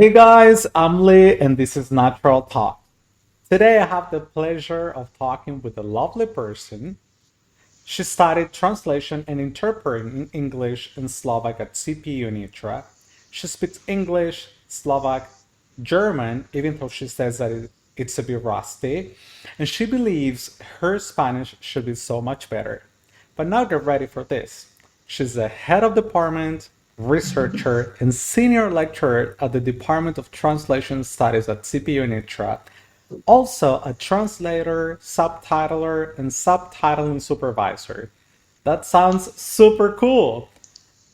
Hey guys, I'm Lee and this is Natural Talk. Today I have the pleasure of talking with a lovely person. She studied translation and interpreting in English and Slovak at CPU Nitra. She speaks English, Slovak, German, even though she says that it's a bit rusty. And she believes her Spanish should be so much better. But now get ready for this. She's the head of department, researcher, and senior lecturer at the Department of Translation Studies at CPU Nitra, also a translator, subtitler, and subtitling supervisor. That sounds super cool.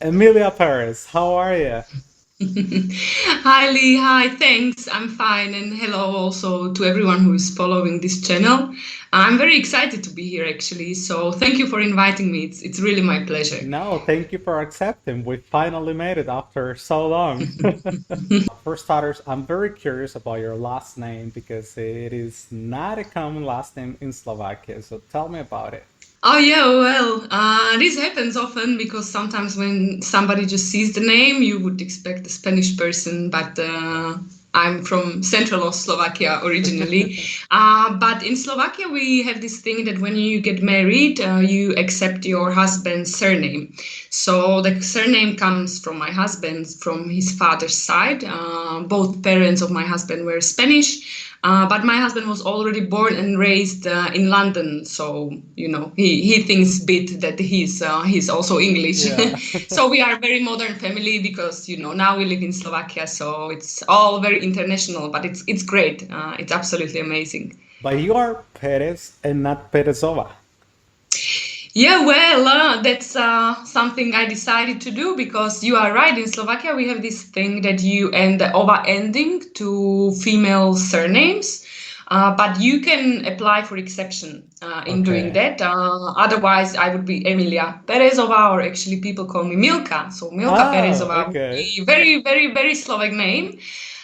Emilia Perez, how are you? Hi Lee, hi, thanks. I'm fine, and hello also to everyone who is following this channel. I'm very excited to be here actually, so thank you for inviting me. It's really my pleasure. No, thank you for accepting. We finally made it after so long. For starters, I'm very curious about your last name because it is not a common last name in Slovakia. So tell me about it. Oh yeah, well, this happens often because sometimes when somebody just sees the name, you would expect a Spanish person, but I'm from central Slovakia originally. But in Slovakia, we have this thing that when you get married, you accept your husband's surname. So the surname comes from my husband, from his father's side. Both parents of my husband were Spanish. But my husband was already born and raised in London, so he thinks bit that he's also English. Yeah. So we are a very modern family because now we live in Slovakia, so it's all very international. But it's great. It's absolutely amazing. But you are Perez and not Perezova. Yeah, well, that's something I decided to do because you are right. In Slovakia, we have this thing that you end the ova ending to female surnames, but you can apply for exception in doing Okay. that. Otherwise, I would be Emilia Perezova, or actually people call me Milka. So Milka Oh, Perezova would okay. be very, very, very Slovak name.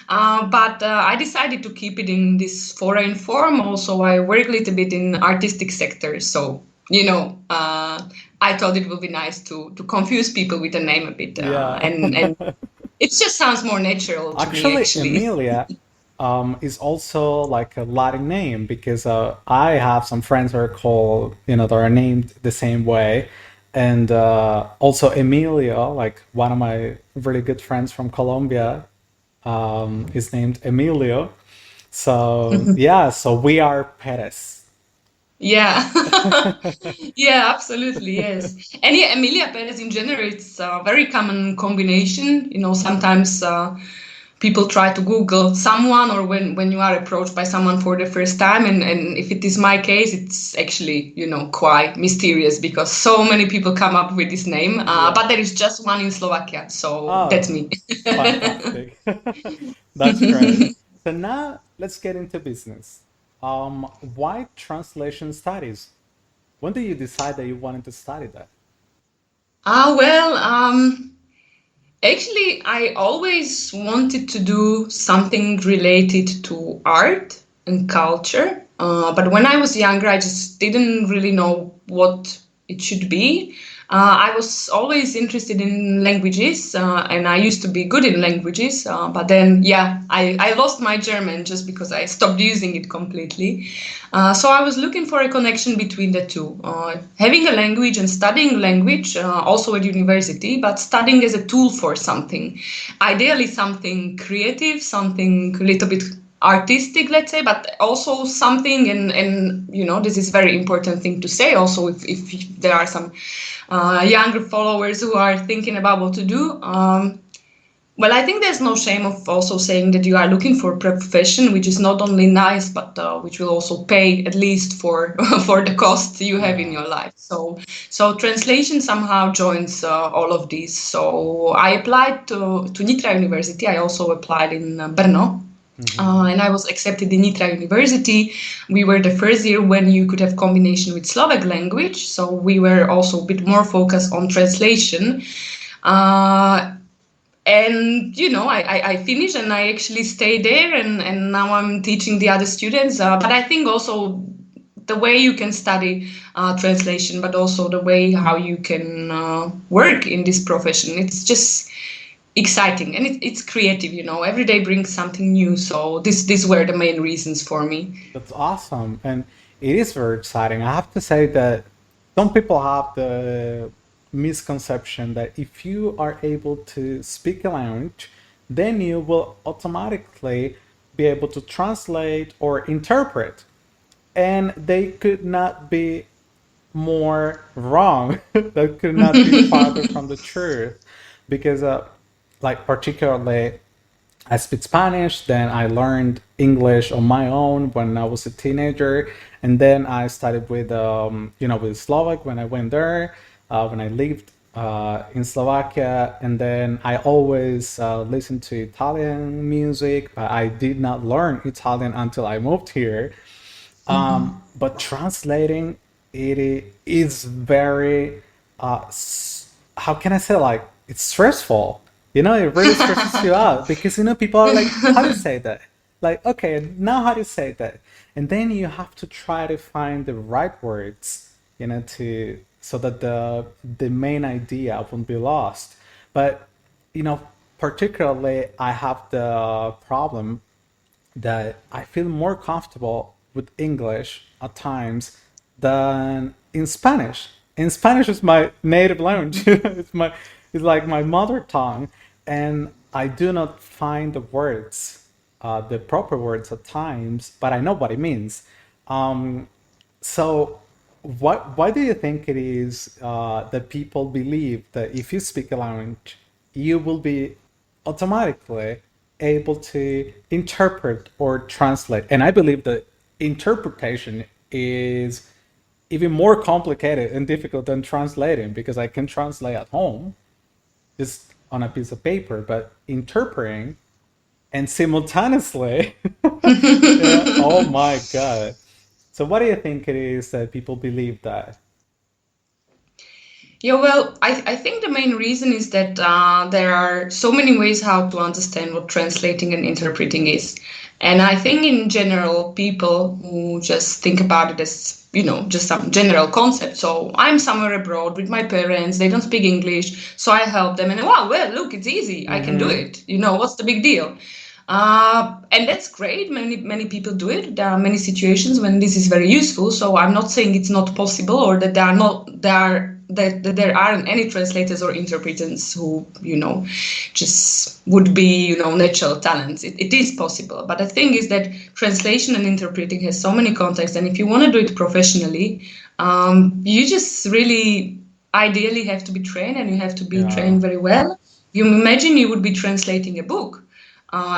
But I decided to keep it in this foreign form. Also, I work a little bit in artistic sector, so I thought it would be nice to confuse people with the name a bit, Yeah. and it just sounds more natural to me, Actually, actually. Emilia is also like a Latin name because I have some friends that are called, that are named the same way. And also Emilia, like one of my really good friends from Colombia, is named Emilio. So yeah, so we are Perez. Yeah, yeah, absolutely, yes. And yeah, Emilia Perez in general, it's a very common combination. Sometimes people try to Google someone, or when you are approached by someone for the first time, and if it is my case, it's actually, quite mysterious because so many people come up with this name. Yeah. But there is just one in Slovakia, so that's Oh, me. fantastic. That's great. So now let's get into business. Why translation studies? When did you decide that you wanted to study that? Well, actually, I always wanted to do something related to art and culture. But when I was younger, I just didn't really know what it should be. I was always interested in languages, and I used to be good in languages. But then, yeah, I lost my German just because I stopped using it completely. So I was looking for a connection between the two. Having a language and studying language, also at university, but studying as a tool for something. Ideally, something creative, something a little bit artistic, let's say, but also something, and this is very important thing to say also if there are some younger followers who are thinking about what to do. Well, I think there's no shame of also saying that you are looking for a profession which is not only nice, but which will also pay at least for for the cost you have in Yeah. your life. So translation somehow joins all of these. So I applied to Nitra University. I also applied in Brno. Hmm. And I was accepted in Nitra University. We were the first year when you could have combination with Slovak language. So we were also a bit more focused on translation. Uh, and I finished and I actually stayed there, and now I'm teaching the other students, but I think also the way you can study translation, but also the way how you can work in this profession, it's just exciting, and it's creative. Every day brings something new. So these were the main reasons for me. That's awesome. And it is very exciting. I have to say that some people have the misconception that if you are able to speak a language, then you will automatically be able to translate or interpret. And they could not be more wrong. That could not be farther from the truth. Because, like, particularly I speak Spanish, then I learned English on my own when I was a teenager, and then I started with with Slovak when I went there, when I lived in Slovakia, and then I always listened to Italian music, but I did not learn Italian until I moved here. But translating is very how can I say, like, it's stressful. It really stresses you out because people are like, how do you say that? Like, okay, now how do you say that? And then you have to try to find the right words, to so that the main idea won't be lost. But you know, particularly, I have the problem that I feel more comfortable with English at times than in Spanish. And Spanish is my native language. It's like my mother tongue, and I do not find the proper words at times, but I know what it means. Um, so, why do you think it is that people believe that if you speak a language, you will be automatically able to interpret or translate? And I believe that interpretation is even more complicated and difficult than translating because I can translate at home just on a piece of paper, but interpreting and simultaneously, yeah, oh my god. So, what do you think it is that people believe that? Yeah, well, I think the main reason is that there are so many ways how to understand what translating and interpreting is. And I think in general, people who just think about it as, just some general concept. So I'm somewhere abroad with my parents, they don't speak English, so I help them, and wow, well, look, it's easy, I can do Mm-hmm. it. What's the big deal? And that's great. Many people do it. There are many situations when this is very useful. So I'm not saying it's not possible or that that there aren't any translators or interpreters who just would be natural talents. It is possible, but the thing is that translation and interpreting has so many contexts, and if you want to do it professionally, you just really ideally have to be trained, and you have to be Yeah. trained very well. You imagine you would be translating a book.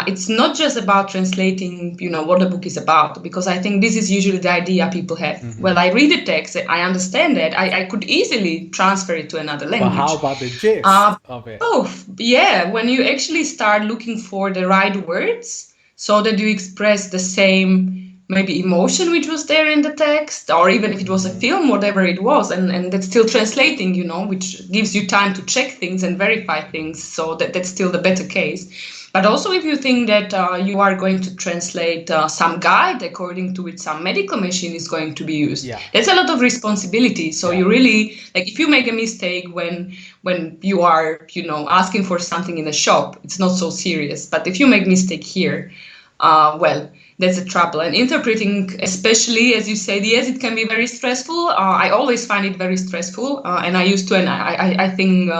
It's not just about translating, what the book is about, because I think this is usually the idea people have. Mm-hmm. Well, I read the text, I understand that, I could easily transfer it to another But how language. about the Uh, gist of it? Both, yeah, when you actually start looking for the right words so that you express the same maybe emotion which was there in the text, or even if it was a Mm-hmm. film, whatever it was, and that's still translating, which gives you time to check things and verify things, so that's still the better case. But also, if you think that you are going to translate some guide according to which some medical machine is going to be used, Yeah. that's a lot of responsibility. So Yeah. you really, like, if you make a mistake when you are, asking for something in a shop, it's not so serious. But if you make mistake here, well, that's a trouble. And interpreting, especially as you said, yes, it can be very stressful. I always find it very stressful, and I used to, and I think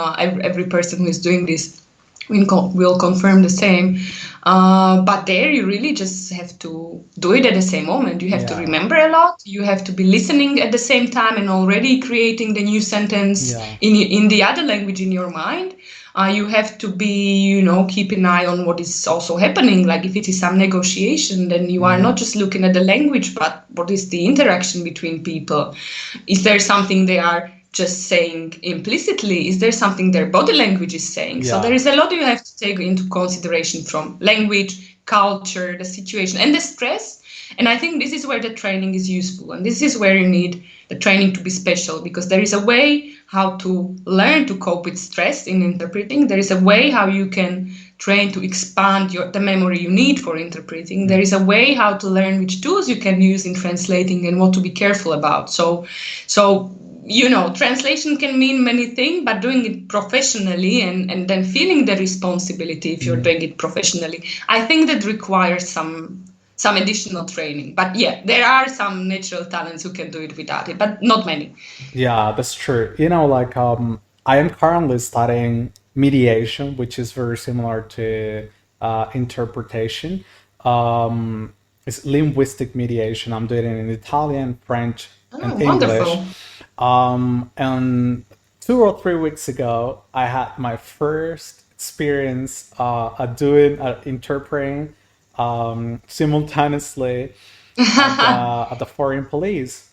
every person who is doing this will confirm the same. But there, you really just have to do it at the same moment. You have to Yeah. remember a lot. You have to be listening at the same time and already creating the new sentence Yeah. in the other language in your mind. You have to be, keep an eye on what is also happening. Like if it is some negotiation, then you are Mm-hmm. not just looking at the language, but what is the interaction between people? Is there something they are just saying implicitly? Is there something their body language is saying? So there Yeah. is a lot you have to take into consideration, from language, culture, the situation, and the stress. And I think this is where the training is useful. And this is where you need the training to be special, because there is a way how to learn to cope with stress in interpreting. There is a way how you can train to expand the memory you need for interpreting. There is a way how to learn which tools you can use in translating and what to be careful about. So translation can mean many things, but doing it professionally and then feeling the responsibility if you're Mm. doing it professionally, I think that requires some additional training. But yeah, there are some natural talents who can do it without it, but not many. Yeah, that's true. Like I am currently studying mediation, which is very similar to interpretation. It's linguistic mediation. I'm doing it in Italian, French, Oh, and English. wonderful. And 2 or 3 weeks ago, I had my first experience at doing interpreting simultaneously at the foreign police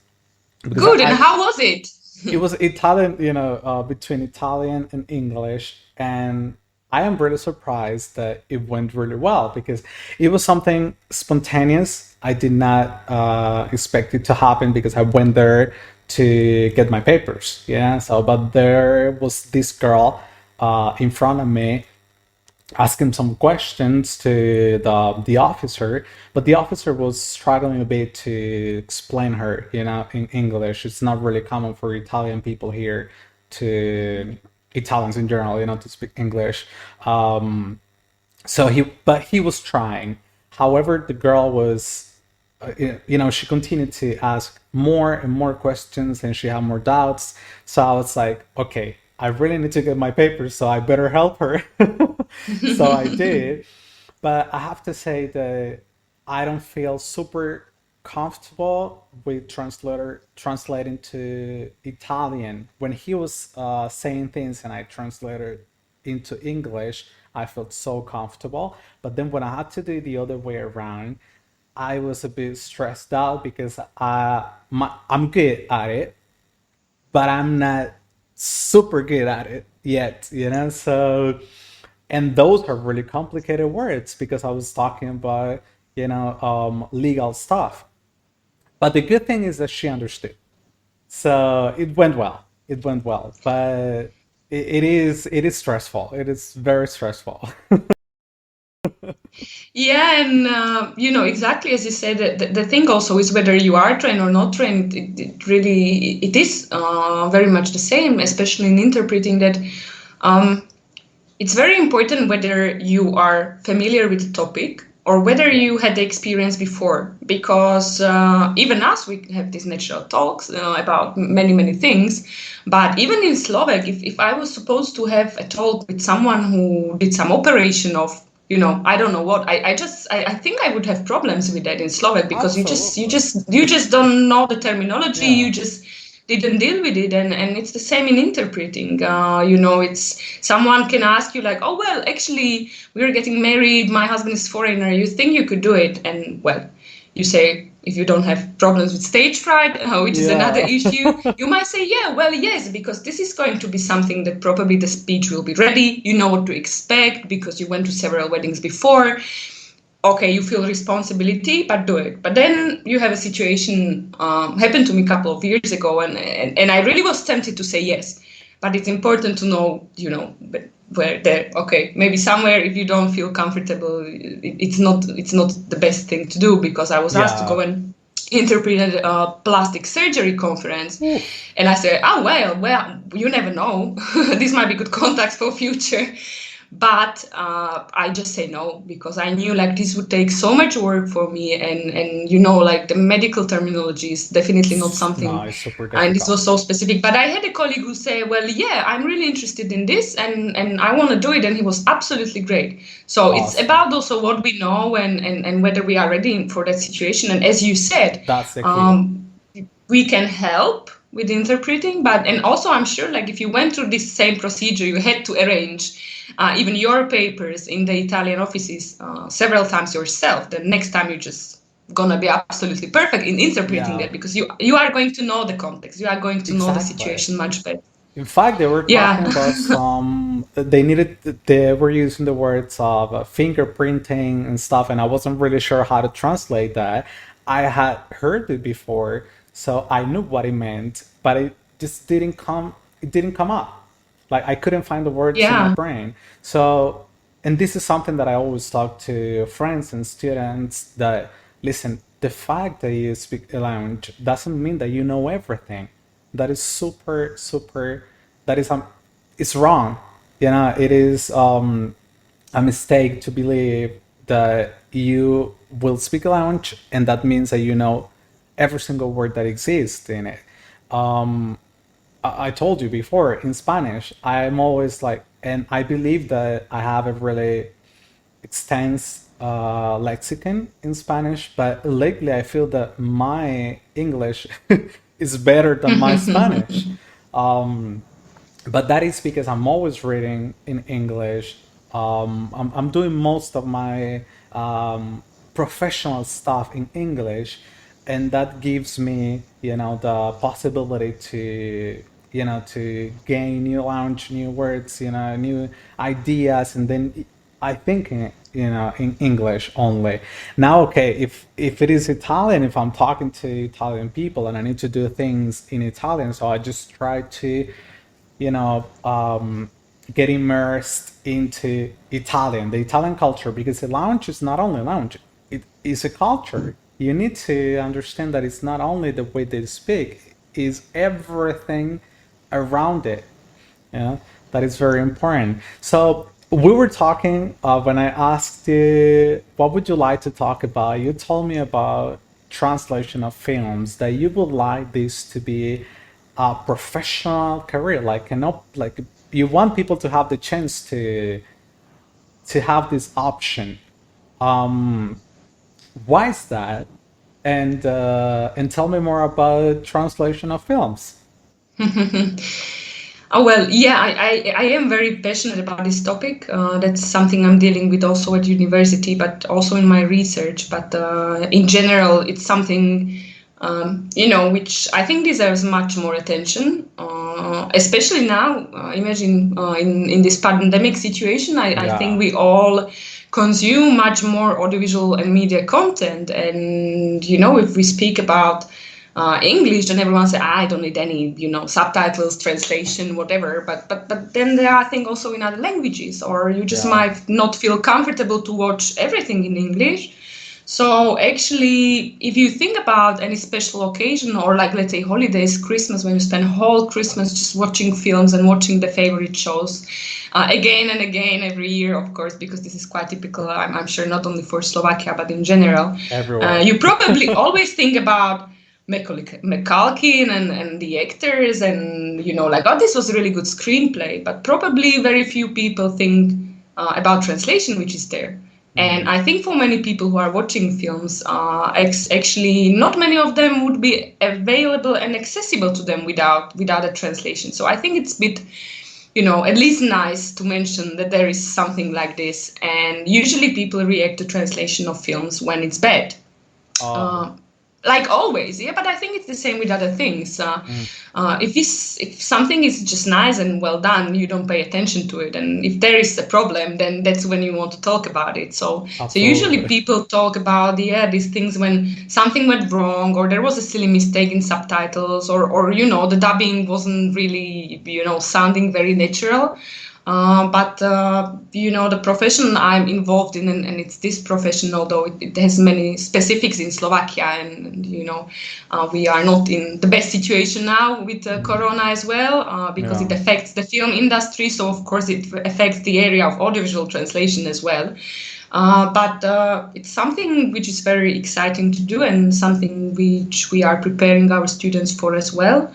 because Good. And how was it? it was Italian, between Italian and English, and I am really surprised that it went really well because it was something spontaneous. I did not expect it to happen because I went there to get my papers. Yeah, so but there was this girl in front of me asking some questions to the officer, but the officer was struggling a bit to explain her, in English. It's not really common for Italian people here to Italians in general, to speak English. But he was trying. However, the girl was, she continued to ask more and more questions, and she had more doubts. So I was like, okay, I really need to get my papers, so I better help her. So I did, but I have to say that I don't feel super comfortable with translator translating to Italian. When he was saying things and I translated into English, I felt so comfortable. But then when I had to do the other way around, I was a bit stressed out because I'm good at it, but I'm not super good at it yet. So, and those are really complicated words because I was talking about, legal stuff. But the good thing is that she understood. So it went well. It went well. But it is stressful. It is very stressful. Yeah, and exactly as you said, the thing also is whether you are trained or not trained. It really it is very much the same, especially in interpreting that. Um, it's very important whether you are familiar with the topic or whether Yeah. you had the experience before, because even us, we have these natural talks about many things. But even in Slovak, if I was supposed to have a talk with someone who did some operation of, I don't know what, I think I would have problems with that in Slovak, because Absolutely. you just don't know the terminology. Yeah. You just didn't deal with it, and it's the same in interpreting. It's someone can ask you like, oh well, actually we're getting married, my husband is foreigner, you think you could do it? And well, you say, if you don't have problems with stage fright, which is another Yeah. issue, you might say, yeah, well, yes, because this is going to be something that probably the speech will be ready, you know what to expect because you went to several weddings before. Okay, you feel responsibility, but do it. But then you have a situation happened to me a couple of years ago, and I really was tempted to say yes, but it's important to know, where there. Okay, maybe somewhere if you don't feel comfortable, it's not the best thing to do, because I was asked to go Yeah. and interpret a plastic surgery conference, Oof. and I said, oh well, you never know. This might be good contacts for future. But I just say no, because I knew like this would take so much work for me, and like the medical terminology is definitely not No, something, it's super and this difficult. was so specific. But I had a colleague who said, well, yeah, I'm really interested in this, and I want to do it, and he was absolutely great. So it's Awesome. about also what we know, and whether we are ready for that situation. And as you said, That's the key. um, we can help with interpreting, but and also I'm sure like if you went through this same procedure, you had to arrange even your papers in the Italian offices several times yourself, the next time you're just gonna be absolutely perfect in interpreting Yeah. that, because you are going to know the context, you are going to know the Exactly. situation much better. In fact, they were Yeah. talking about they were using the words of fingerprinting and stuff, and I wasn't really sure how to translate that. I had heard it before, so I knew what it meant, but it didn't come up. Like I couldn't find the words in my Yeah. brain. So, and this is something that I always talk to friends and students that listen, the fact that you speak a language doesn't mean that you know everything. That is super, super. That is it's wrong. You know, it is a mistake to believe that you will speak a language and that means that you know every single word that exists in it. I told you before in Spanish, I'm always like, and I believe that I have a really extensive lexicon in Spanish, but lately I feel that my English is better than my Spanish. Um, but that is because I'm always reading in English. I'm doing most of my professional stuff in English, and that gives me, you know, the possibility to, you know, to gain new launch, new words, you know, new ideas, and then I think, you know, in English only. Now, okay, if it is Italian, if I'm talking to Italian people and I need to do things in Italian, so I just try to, you know, get immersed into Italian, the Italian culture, because the lounge is not only lounge, it is a culture. You need to understand that it's not only the way they speak, is everything around it. Yeah, that is very important. So we were talking when I asked you what would you like to talk about. You told me about translation of films that you would like this to be a professional career, like like you want people to have the chance to have this option. Um, why is that? And tell me more about translation of films. Oh well, yeah, I am very passionate about this topic. That's something I'm dealing with also at university, but also in my research. But in general, it's something which I think deserves much more attention, especially now. Imagine in this pandemic situation, I think Yeah, we all consume much more audiovisual and media content, and if we speak about English, and everyone say, I don't need any, subtitles, translation, whatever. But then there are, I think, also in other languages, or you just yeah, might not feel comfortable to watch everything in English. So actually, if you think about any special occasion, or like, let's say, holidays, Christmas, when you spend whole Christmas just watching films and watching the favorite shows again and again every year, of course, because this is quite typical, I'm sure, not only for Slovakia, but in general, everywhere. you probably always think about McCulkin and the actors, and like, oh, this was a really good screenplay, but probably very few people think about translation, which is there. And Mhm. I think for many people who are watching films, actually not many of them would be available and accessible to them without a translation. So I think it's a bit, at least nice to mention that there is something like this. And usually people react to translation of films when it's bad, Oh, uh, like always. Yeah, but I think it's the same with other things. mm, If something is just nice and well done, you don't pay attention to it, and if there is a problem, then that's when you want to talk about it. So usually absolutely. people talk about, yeah, these things when something went wrong, or there was a silly mistake in subtitles, or the dubbing wasn't really sounding very natural. But the profession I'm involved in, and it's this profession, although it has many specifics in Slovakia, and we are not in the best situation now with Corona as well, because it Yeah. affects the film industry. So of course it affects the area of audiovisual translation as well. But it's something which is very exciting to do, and something which we are preparing our students for as well,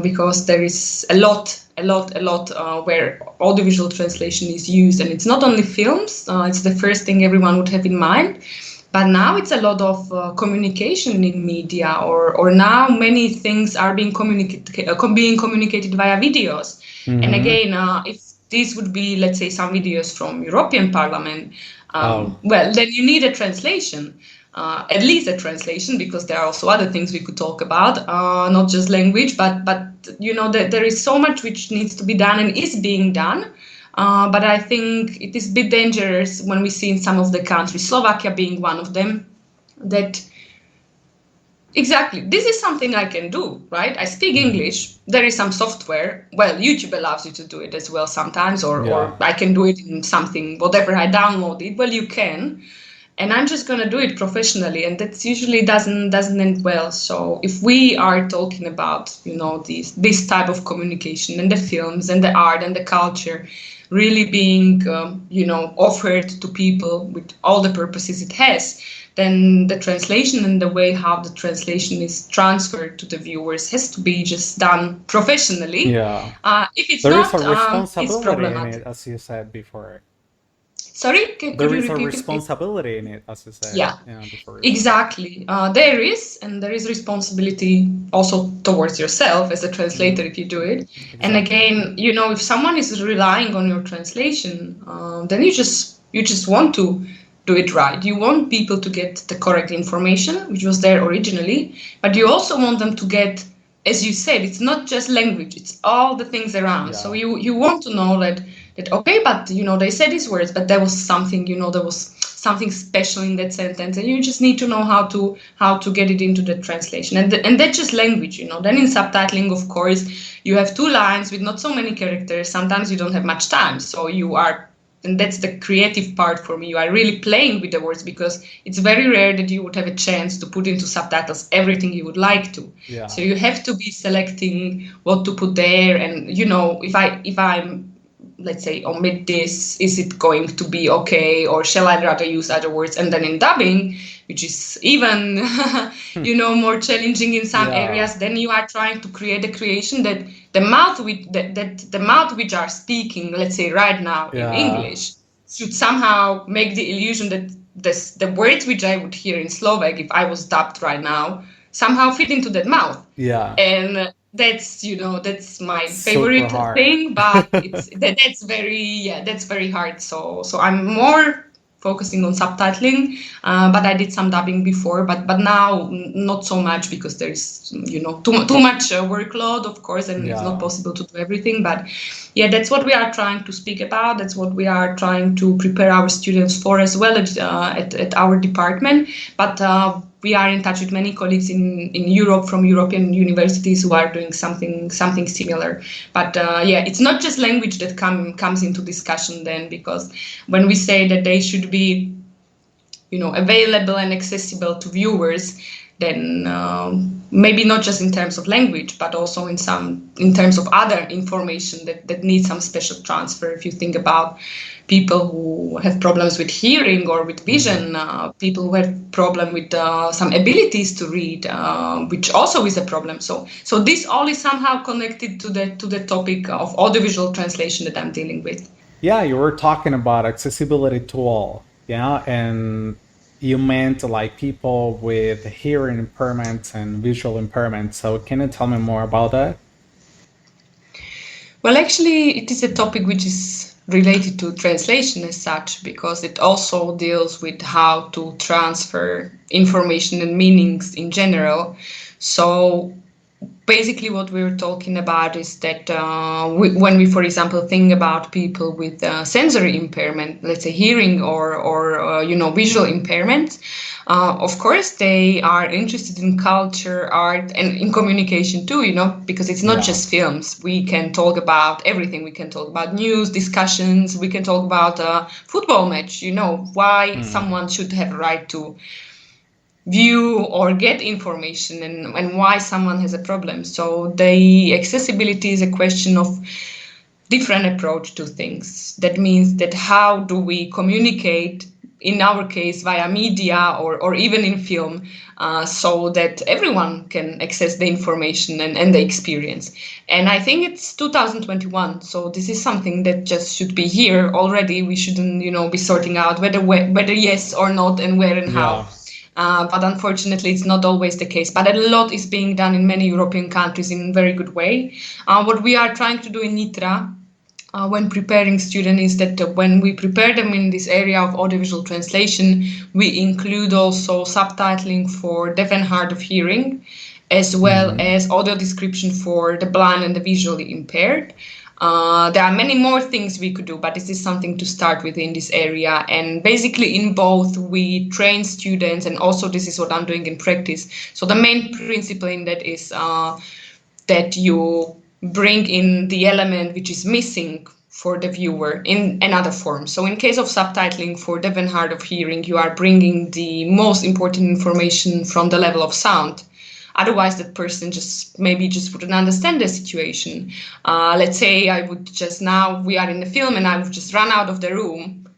because there is a lot where audiovisual translation is used, and it's not only films. It's the first thing everyone would have in mind, but now it's a lot of communication in media, or now many things are being communicated via videos. And Hmm. again, if these would be, let's say, some videos from European Parliament, Oh, well, then you need a translation, at least a translation, because there are also other things we could talk about, not just language, but there is so much which needs to be done and is being done. But I think it is a bit dangerous when we see in some of the countries, Slovakia being one of them, that exactly, this is something I can do, right? I speak mhm. English. There is some software. Well, YouTube allows you to do it as well sometimes, or Yeah. I can do it in something, whatever I downloaded. Well, you can. and I'm just gonna do it professionally, and that usually doesn't end well. So if we are talking about, this type of communication and the films and the art and the culture really being offered to people with all the purposes it has, then the translation and the way how the translation is transferred to the viewers has to be just done professionally. Yeah. If it's There is a not, it's responsibility in it, problematic. as you said before. Sorry, could There you is a repeat it, please? responsibility in it, as you said, Yeah. before as well. Exactly. There is, and there is responsibility also towards yourself as a translator Mm, if you do it. And exactly. again, if someone is relying on your translation, then you just want to do it right. You want people to get the correct information, which was there originally, but you also want them to get, as you said, it's not just language; it's all the things around. So Yeah. you want to know that okay, but they said these words, but there was something, there was something special in that sentence, and you just need to know how to get it into the translation, and that's just language. Then in subtitling, of course, you have two lines with not so many characters. Sometimes you don't have much time, so you are, and that's the creative part for me, you are really playing with the words, because it's very rare that you would have a chance to put into subtitles everything you would like to. So Yeah. you have to be selecting what to put there, and if I'm, let's say, omit this, is it going to be okay, or shall I rather use other words? And then in dubbing, which is even more challenging in some Yeah. areas, then you are trying to create a creation that the mouth which are speaking, let's say right now in Yeah. English, should somehow make the illusion that the words which I would hear in Slovak if I was dubbed right now somehow fit into that mouth. Yeah. And that's my Super favorite hard. thing, but that's very hard. So I'm more focusing on subtitling, but I did some dubbing before, but now not so much, because there is too much workload, of course, and it's not Yeah. possible to do everything. But yeah, that's what we are trying to speak about. That's what we are trying to prepare our students for as well at our department. But we are in touch with many colleagues in Europe, from European universities, who are doing something similar. But yeah, it's not just language that comes into discussion then, because when we say that they should be available and accessible to viewers, then maybe not just in terms of language, but also in terms of other information that needs some special transfer. If you think about people who have problems with hearing or with Mm. vision, people who have problem with some abilities to read, which also is a problem. So this all is somehow connected to the topic of audiovisual translation that I'm dealing with. Yeah, you were talking about accessibility to all. Yeah, and you meant like people with hearing impairments and visual impairments. So can you tell me more about that? Well, actually, it is a topic which is related to translation as such, because it also deals with how to transfer information and meanings in general. So basically what we're talking about is that when we, for example, think about people with sensory impairment, let's say hearing or visual impairment, of course they are interested in culture, art, and in communication too, because it's not Yeah. just films. We can talk about everything. We can talk about news discussions. We can talk about a football match, why Mm. someone should have a right to view or get information, and why someone has a problem. So the accessibility is a question of different approach to things. That means that how do we communicate, in our case via media or even in film, so that everyone can access the information and the experience. And I think it's 2021, so this is something that just should be here already. We shouldn't be sorting out whether yes or not, and where and how. Yeah. But unfortunately, it's not always the case. But a lot is being done in many European countries in a very good way. What we are trying to do in Nitra, when preparing students, is that when we prepare them in this area of audiovisual translation, we include also subtitling for deaf and hard of hearing, as well Hmm. as audio description for the blind and the visually impaired. There are many more things we could do, but this is something to start with in this area. And basically, in both, we train students, and also this is what I'm doing in practice. So the main principle in that is that you bring in the element which is missing for the viewer in another form. So in case of subtitling for deaf and hard of hearing, you are bringing the most important information from the level of sound. Otherwise, that person just maybe just wouldn't understand the situation. Let's say I would just now we are in the film and I would just run out of the room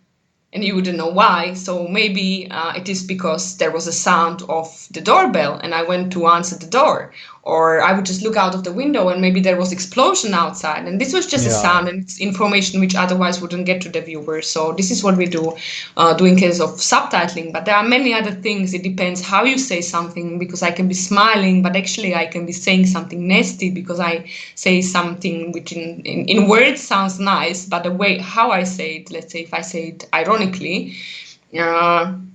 and you wouldn't know why. So maybe it is because there was a sound of the doorbell and I went to answer the door. Or I would just look out of the window and maybe there was explosion outside. And this was just a Yeah. sound and it's information which otherwise wouldn't get to the viewer. So this is what we do in case of subtitling. But there are many other things. It depends how you say something, because I can be smiling, but actually I can be saying something nasty because I say something which in words sounds nice, but the way how I say it, let's say if I say it ironically,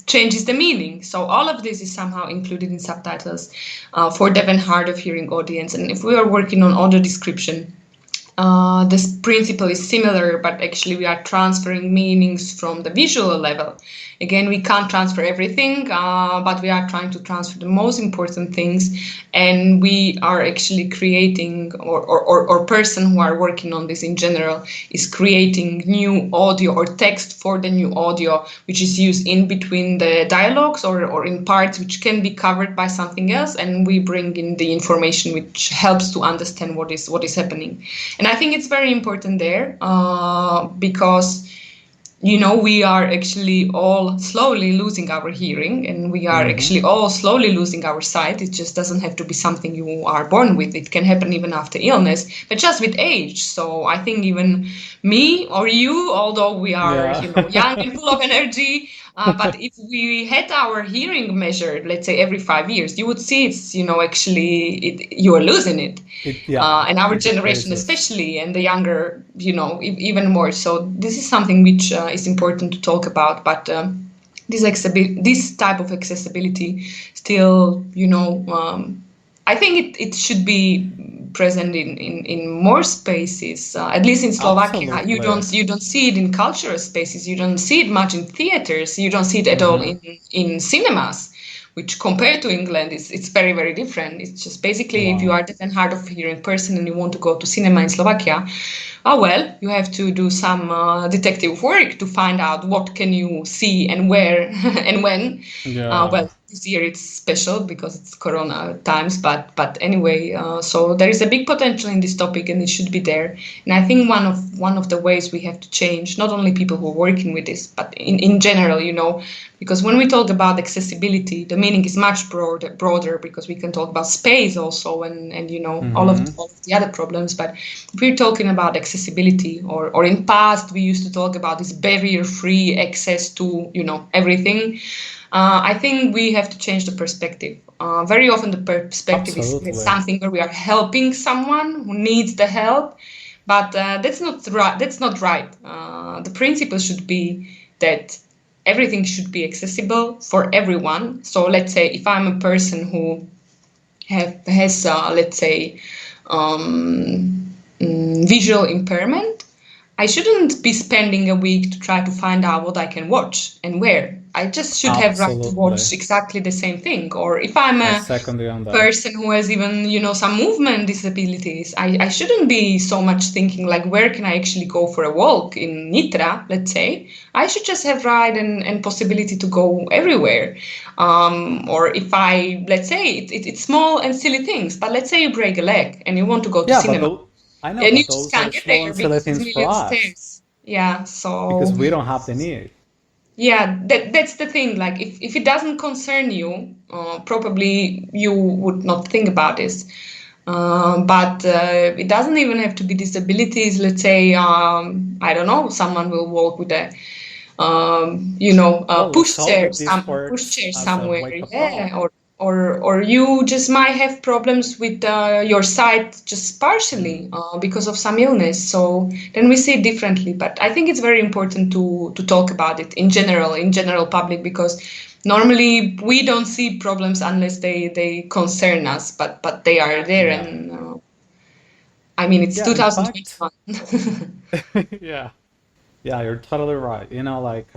changes the meaning. So all of this is somehow included in subtitles for deaf and hard of hearing audience. And if we are working on audio description, this principle is similar, but actually we are transferring meanings from the visual level. Again, we can't transfer everything, but we are trying to transfer the most important things, and we are actually creating, or person who are working on this in general is creating new audio or text for the new audio, which is used in between the dialogues or in parts which can be covered by something else, and we bring in the information which helps to understand what is happening. And I think it's very important there because we are actually all slowly losing our hearing, and we are Hmm. actually all slowly losing our sight. It just doesn't have to be something you are born with. It can happen even after illness, but just with age. So I think even me or you, although we are, Yeah. young and full of energy, but if we had our hearing measured, let's say every 5 years, you would see it's, actually you are losing it. Yeah, And our it generation decreases. especially, and the younger, even more. So this is something which is important to talk about. But this type of accessibility still, I think it should be present in more spaces. At least in Slovakia, Absolutely. you don't see it in cultural spaces. You don't see it much in theaters. You don't see it at all Hmm. in cinemas, which compared to England is it's very, very different. It's just basically if you Wow. are deaf and hard of hearing person and you want to go to cinema in Slovakia, well, you have to do some detective work to find out what can you see and where and when. Yeah. Well, this year it's special because it's Corona times, but anyway, so there is a big potential in this topic and it should be there. And I think one of the ways we have to change, not only people who are working with this, but in general, because when we talk about accessibility, the meaning is much broader because we can talk about space also and Hmm. all of the other problems. But if we're talking about accessibility, or in past we used to talk about this barrier-free access to everything. I think we have to change the perspective. Very often the perspective is Absolutely. something where we are helping someone who needs the help, but that's not right. That's not right. The principle should be that everything should be accessible for everyone. So let's say if I'm a person who has let's say visual impairment, I shouldn't be spending a week to try to find out what I can watch and where. I just should have right to Absolutely. watch exactly the same thing. Or if I'm I a second you on that. person who has even some movement disabilities, I shouldn't be so much thinking like where can I actually go for a walk in Nitra, let's say. I should just have right and possibility to go everywhere. Or if I, let's say it's small and silly things, but let's say you break a leg and you want to go to Yeah, but cinema I know, and you but just those are can't get small there and silly because there's things for million us stairs. Yeah, because so we don't have the need. yeah, that's the thing. Like, if it doesn't concern you, probably you would not think about this. But it doesn't even have to be disabilities. Let's say, I don't know, someone will walk with a, Well, let's hope that this push works chair as a somewhere. wake up Yeah, call. or you just might have problems with your sight just Mm. partially because of some illness. So then we see it differently. But I think it's very important to talk about it in general public, because normally we don't see problems unless they concern us. But they are there, Yeah. and I mean it's Yeah, in fact, 2021. yeah. Yeah, you're totally right. Like,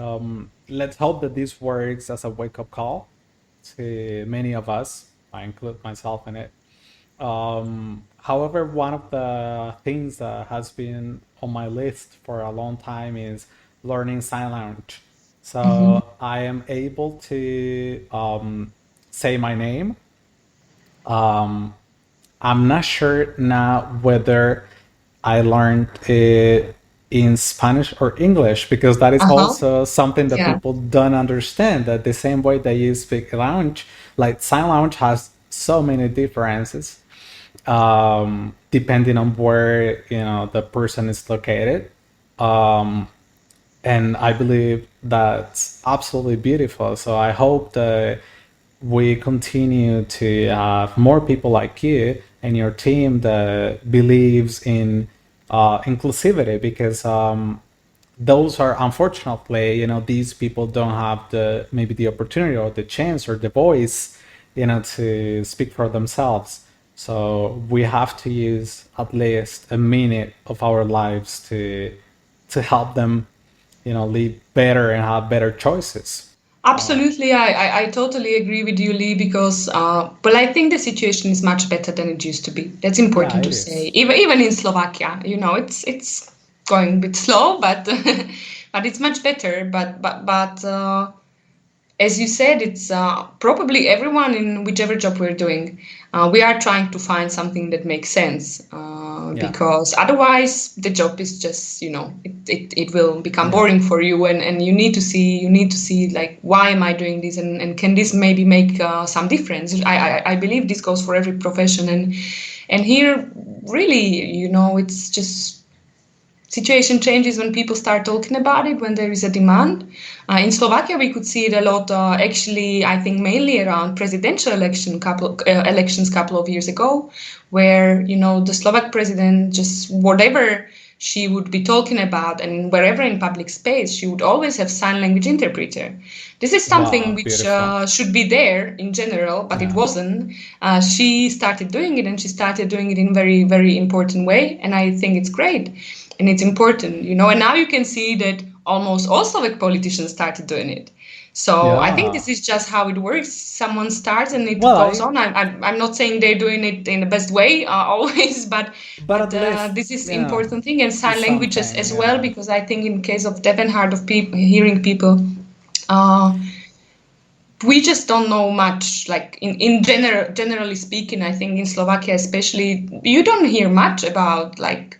let's hope that this works as a wake up call to many of us. I include myself in it. However, one of the things that has been on my list for a long time is learning sign language. Hmm. So I am able to say my name. I'm not sure now whether I learned it in Spanish or English because that is Uh-huh. also something that Yeah. people don't understand. That the same way that you speak lounge, like sign language has so many differences depending on where the person is located. And I believe that's absolutely beautiful. So I hope that we continue to have more people like you and your team that believes in inclusivity because those are unfortunately these people don't have the maybe the opportunity or the chance or the voice to speak for themselves, so we have to use at least a minute of our lives to help them live better and have better choices. Absolutely, I totally agree with you, Lee, because well, I think the situation is much better than it used to be. That's Yeah, important to it say. is. Even in Slovakia, it's going a bit slow, but but it's much better. But as you said, it's probably everyone in whichever job we're doing, we are trying to find something that makes sense Yeah, because otherwise the job is just, it will become yeah, boring for you, and you need to see like, why am I doing this, and can this maybe make some difference? I believe this goes for every profession, and here really, it's just situation changes when people start talking about it, when there is a demand. In Slovakia, we could see it a lot. Actually, I think mainly around presidential elections couple of years ago, where the Slovak president, just whatever she would be talking about, and wherever in public space, she would always have sign language interpreter. This is something wow, which beautiful. should be there in general, but it Yeah, wasn't. She started doing it, and she started doing it in very, very important way, and I think it's great and it's important, and now you can see that almost all Slovak politicians started doing it. So I think yeah. this is just how it works. Someone starts and it Well, goes I on. I'm not saying they're doing it in the best way always, but but at least this is important thing, and it's sign languages something. as well, Yeah, because I think in case of deaf and hard of people, hearing people, uh, we just don't know much. Like in generally speaking, I think in Slovakia especially, you don't hear much about like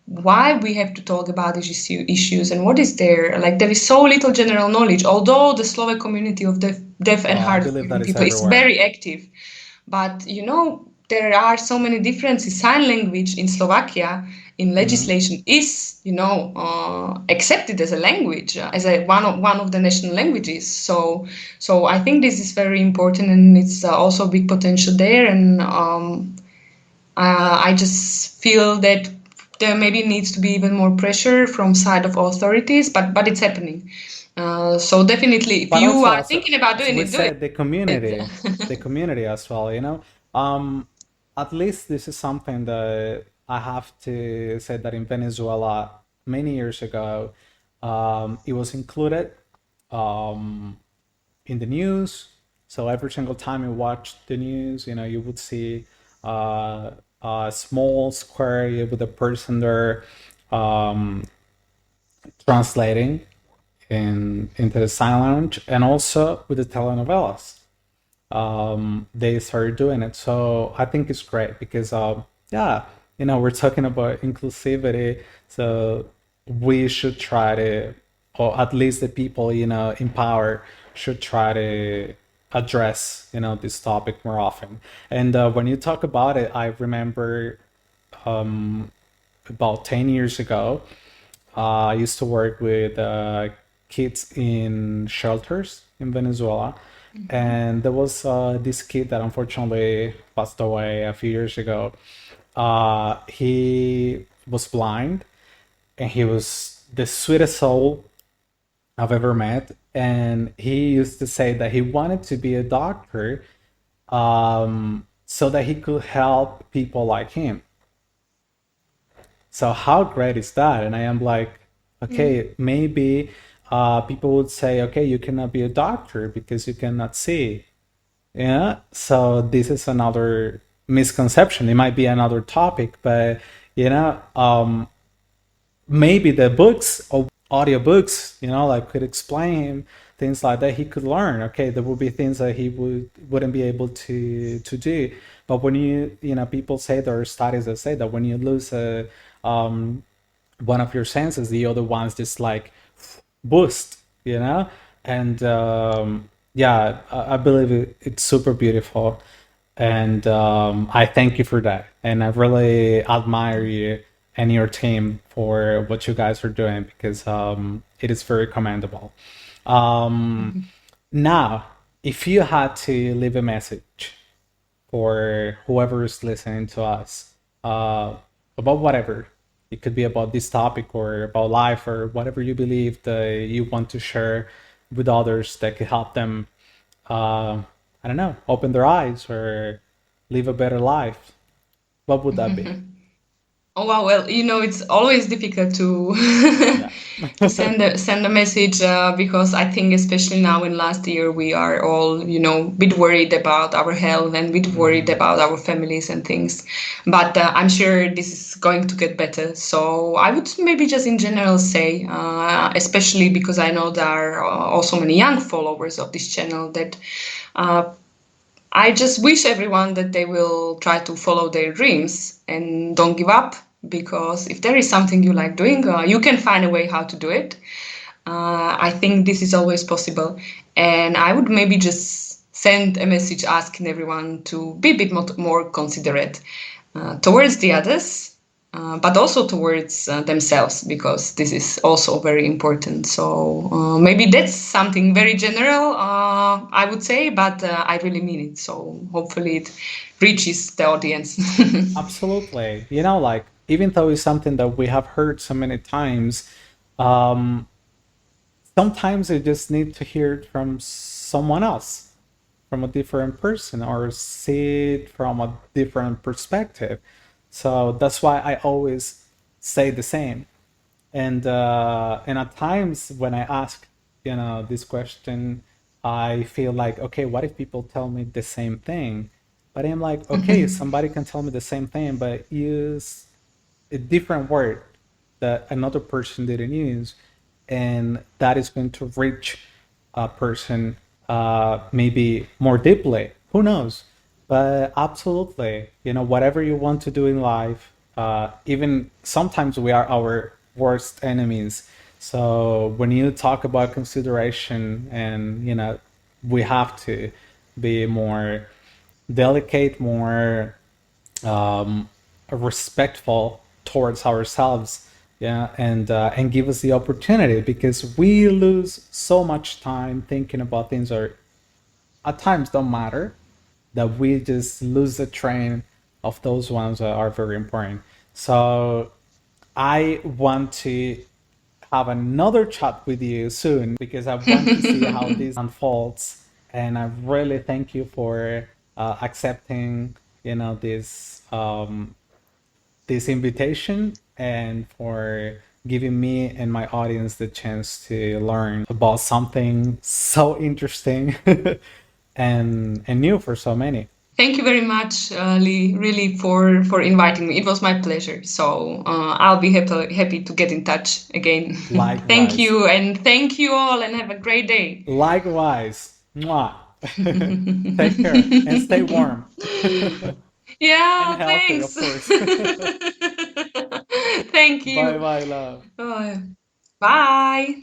why we have to talk about these issues and what is there. Like there is so little general knowledge, although the Slovak community of deaf and well, I hard of believe that hearing is people is everywhere. very active. But there are so many differences. Sign language in Slovakia in Hmm. legislation is, accepted as a language, as one of the national languages. So I think this is very important, and it's also a big potential there. And I just feel that there maybe needs to be even more pressure from side of authorities, but it's happening. So definitely, if But you also, are thinking about as doing we it, do it. said, the community as well. At least this is something that I have to say that in Venezuela many years ago, it was included um, in the news. So every single time you watch the news, you would see a small square with a person there um, translating into the sign language, and also with the telenovelas. They started doing it, so I think it's great because yeah, we're talking about inclusivity, so we should try to, or at least the people in power should try to address this topic more often. And when you talk about it, I remember about 10 years ago, I used to work with kids in shelters in Venezuela. And there was this kid that unfortunately passed away a few years ago. He was blind, and he was the sweetest soul I've ever met. And he used to say that he wanted to be a doctor so that he could help people like him. So how great is that? And I am like, Mm. okay, maybe people would say, okay, you cannot be a doctor because you cannot see. Yeah. So this is another. misconception. It might be another topic, but you know, maybe the books or audio books, like could explain him things like that he could learn. Okay, there would be things that he wouldn't be able to do. But when people say, there are studies that say that when you lose um, one of your senses, the other ones just like boost, and yeah, I believe it's super beautiful, and I thank you for that, and I really admire you and your team for what you guys are doing, because it is very commendable. um, Now, if you had to leave a message for whoever is listening to us, uh, about whatever. It could be about this topic or about life or whatever you believe that you want to share with others that could help them, I don't know, open their eyes or live a better life. What would that be? Oh wow, well, it's always difficult to Yeah. to send a message, because I think especially now in last year we are all, bit worried about our health and bit worried Hmm. about our families and things. But I'm sure this is going to get better. So I would maybe just in general say, especially because I know there are also many young followers of this channel, that uh, I just wish everyone that they will try to follow their dreams and don't give up, because if there is something you like doing, you can find a way how to do it. I think this is always possible. And I would maybe just send a message asking everyone to be a bit more considerate towards the others, but also towards themselves, because this is also very important. So maybe that's something very general, I would say, but I really mean it. So hopefully it reaches the audience. Absolutely. Like, even though it's something that we have heard so many times, um, sometimes you just need to hear it from someone else, from a different person, or see it from a different perspective. So that's why I always say the same. And at times when I ask, this question, I feel like, okay, what if people tell me the same thing? But I'm like, okay, somebody can tell me the same thing, but use a different word that another person didn't use, and that is going to reach a person maybe more deeply. Who knows? But absolutely, whatever you want to do in life, even sometimes we are our worst enemies. So when you talk about consideration, and we have to be more delicate, more respectful towards ourselves, yeah, and give us the opportunity, because we lose so much time thinking about things that at times don't matter, that we just lose the train of those ones that are very important. So I want to have another chat with you soon, because I want to see how this unfolds. And I really thank you for accepting, this invitation, and for giving me and my audience the chance to learn about something so interesting and new for so many. Thank you very much, Lee, really for inviting me. It was my pleasure. So I'll be happy to get in touch again. Thank Likewise. you, and thank you all, and have a great day. Likewise. Mwah. Take care and stay warm. And Yeah, healthy, of thanks. course. Thank Bye you. bye, love. Bye.